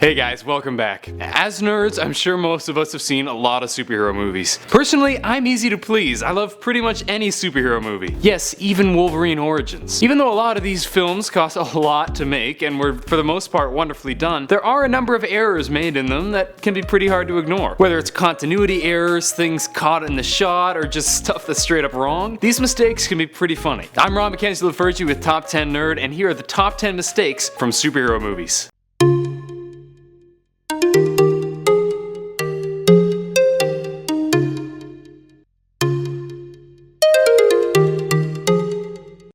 Hey guys, welcome back. As nerds, I'm sure most of us have seen a lot of superhero movies. Personally, I'm easy to please. I love pretty much any superhero movie. Yes, even Wolverine Origins. Even though a lot of these films cost a lot to make and were for the most part wonderfully done, there are a number of errors made in them that can be pretty hard to ignore. Whether it's continuity errors, things caught in the shot, or just stuff that's straight up wrong, these mistakes can be pretty funny. I'm Ron McKenzie LaFergie with Top 10 Nerd, and here are the top 10 mistakes from superhero movies.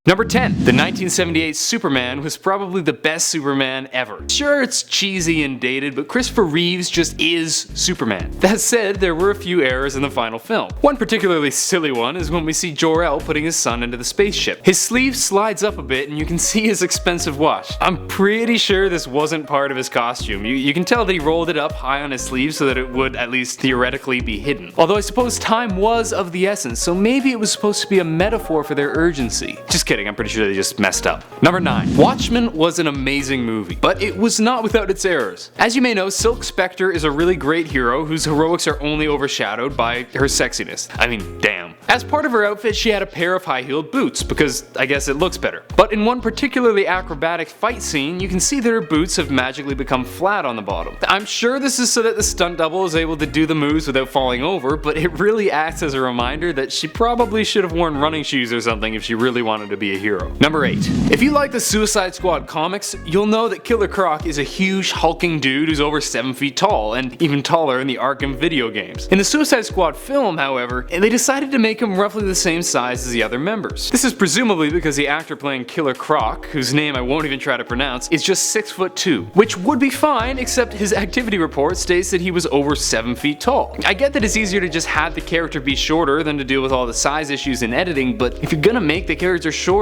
Number 10. The 1978 Superman was probably the best Superman ever. Sure, it's cheesy and dated, but Christopher Reeves just is Superman. That said, there were a few errors in the final film. One particularly silly one is when we see Jor-El putting his son into the spaceship. His sleeve slides up a bit and you can see his expensive watch. I'm pretty sure this wasn't part of his costume. You can tell that he rolled it up high on his sleeve so that it would at least theoretically be hidden. Although I suppose time was of the essence, so maybe it was supposed to be a metaphor for their urgency. Just kidding. I'm pretty sure they just messed up. Number 9. Watchmen was an amazing movie, but it was not without its errors. As you may know, Silk Spectre is a really great hero whose heroics are only overshadowed by her sexiness. I mean, damn. As part of her outfit, she had a pair of high-heeled boots, because I guess it looks better. But in one particularly acrobatic fight scene, you can see that her boots have magically become flat on the bottom. I'm sure this is so that the stunt double is able to do the moves without falling over, but it really acts as a reminder that she probably should have worn running shoes or something if she really wanted to be a hero. Number 8. If you like the Suicide Squad comics, you'll know that Killer Croc is a huge hulking dude who's over 7 feet tall, and even taller in the Arkham video games. In the Suicide Squad film, however, they decided to make him roughly the same size as the other members. This is presumably because the actor playing Killer Croc, whose name I won't even try to pronounce, is just 6'2", which would be fine except his activity report states that he was over 7 feet tall. I get that it's easier to just have the character be shorter than to deal with all the size issues in editing, but if you're gonna make the character shorter,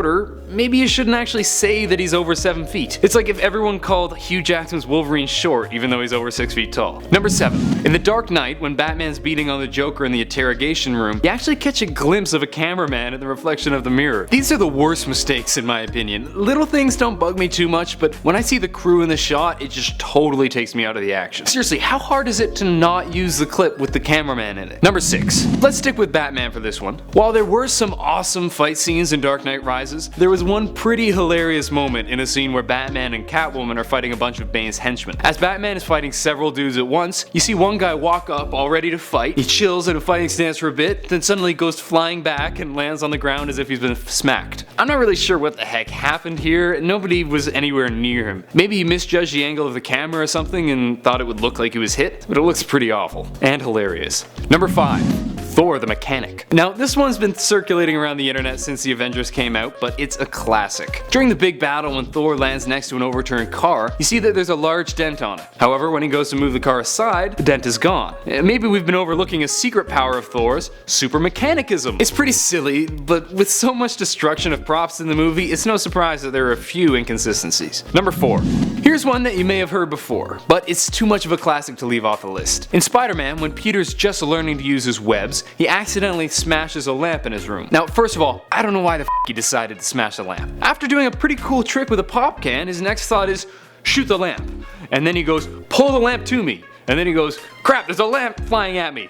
maybe you shouldn't actually say that he's over 7 feet. It's like if everyone called Hugh Jackman's Wolverine short even though he's over 6 feet tall. Number 7. In The Dark Knight, when Batman's beating on the Joker in the interrogation room, you actually catch a glimpse of a cameraman in the reflection of the mirror. These are the worst mistakes in my opinion. Little things don't bug me too much, but when I see the crew in the shot, it just totally takes me out of the action. Seriously, how hard is it to not use the clip with the cameraman in it? Number 6. Let's stick with Batman for this one. While there were some awesome fight scenes in Dark Knight Rises, there was one pretty hilarious moment in a scene where Batman and Catwoman are fighting a bunch of Bane's henchmen. As Batman is fighting several dudes at once, you see one guy walk up all ready to fight, he chills in a fighting stance for a bit, then suddenly goes flying back and lands on the ground as if he's been smacked. I'm not really sure what the heck happened here, nobody was anywhere near him. Maybe he misjudged the angle of the camera or something and thought it would look like he was hit, but it looks pretty awful. And hilarious. Number 5. Thor the Mechanic. Now, this one's been circulating around the internet since the Avengers came out, but it's a classic. During the big battle when Thor lands next to an overturned car, you see that there's a large dent on it. However, when he goes to move the car aside, the dent is gone. Maybe we've been overlooking a secret power of Thor's, super mechanicism. It's pretty silly, but with so much destruction of props in the movie, it's no surprise that there are a few inconsistencies. Number 4. Here's one that you may have heard before, but it's too much of a classic to leave off the list. In Spider-Man, when Peter's just learning to use his webs, he accidentally smashes a lamp in his room. Now, first of all, I don't know why the f he decided to smash the lamp. After doing a pretty cool trick with a pop can, his next thought is, shoot the lamp. And then he goes, pull the lamp to me. And then he goes, crap, there's a lamp flying at me.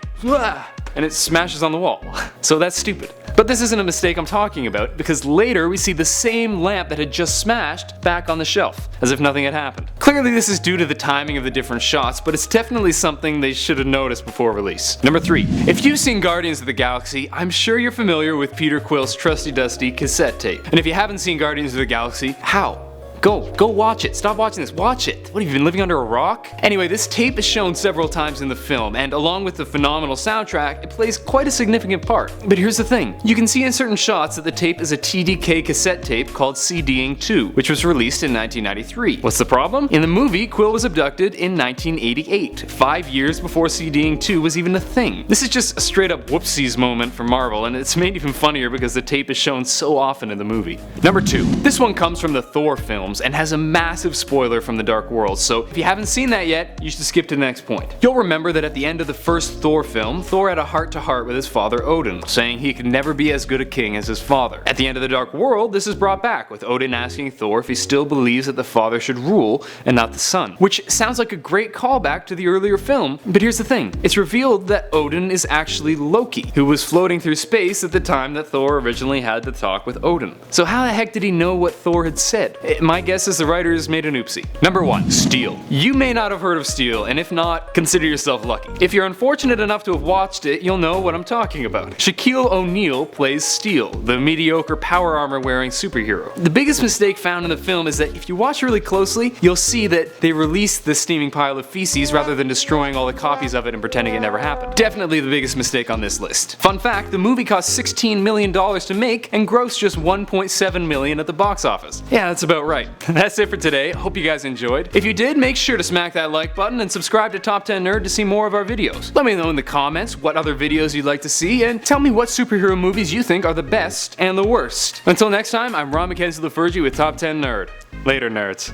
And it smashes on the wall. So that's stupid. But this isn't a mistake I'm talking about, because later we see the same lamp that had just smashed back on the shelf, as if nothing had happened. Clearly this is due to the timing of the different shots, but it's definitely something they should have noticed before release. Number 3. If you've seen Guardians of the Galaxy, I'm sure you're familiar with Peter Quill's trusty dusty cassette tape. And if you haven't seen Guardians of the Galaxy, how? Go watch it. Stop watching this. Watch it. What, have you been living under a rock? Anyway, this tape is shown several times in the film, and along with the phenomenal soundtrack, it plays quite a significant part. But here's the thing. You can see in certain shots that the tape is a TDK cassette tape called CDing 2, which was released in 1993. What's the problem? In the movie, Quill was abducted in 1988, 5 years before CDing 2 was even a thing. This is just a straight up whoopsies moment for Marvel, and it's made even funnier because the tape is shown so often in the movie. Number 2. This one comes from the Thor films and has a massive spoiler from the Dark World Worlds, so if you haven't seen that yet, you should skip to the next point. You'll remember that at the end of the first Thor film, Thor had a heart-to-heart with his father Odin, saying he could never be as good a king as his father. At the end of the Dark World, this is brought back, with Odin asking Thor if he still believes that the father should rule and not the son, which sounds like a great callback to the earlier film, but here's the thing. It's revealed that Odin is actually Loki, who was floating through space at the time that Thor originally had the talk with Odin. So how the heck did he know what Thor had said? My guess is the writers made an oopsie. Number 1. Steel. You may not have heard of Steel, and if not, consider yourself lucky. If you're unfortunate enough to have watched it, you'll know what I'm talking about. Shaquille O'Neal plays Steel, the mediocre power armor wearing superhero. The biggest mistake found in the film is that if you watch really closely, you'll see that they released the steaming pile of feces rather than destroying all the copies of it and pretending it never happened. Definitely the biggest mistake on this list. Fun fact, the movie cost $16 million to make and grossed just $1.7 million at the box office. Yeah, that's about right. That's it for today. Hope you guys enjoyed. If you did, make sure to smack that like button and subscribe to Top 10 Nerd to see more of our videos. Let me know in the comments what other videos you'd like to see, and tell me what superhero movies you think are the best and the worst. Until next time, I'm Ron Mackenzie LaFergie with Top 10 Nerd. Later, nerds.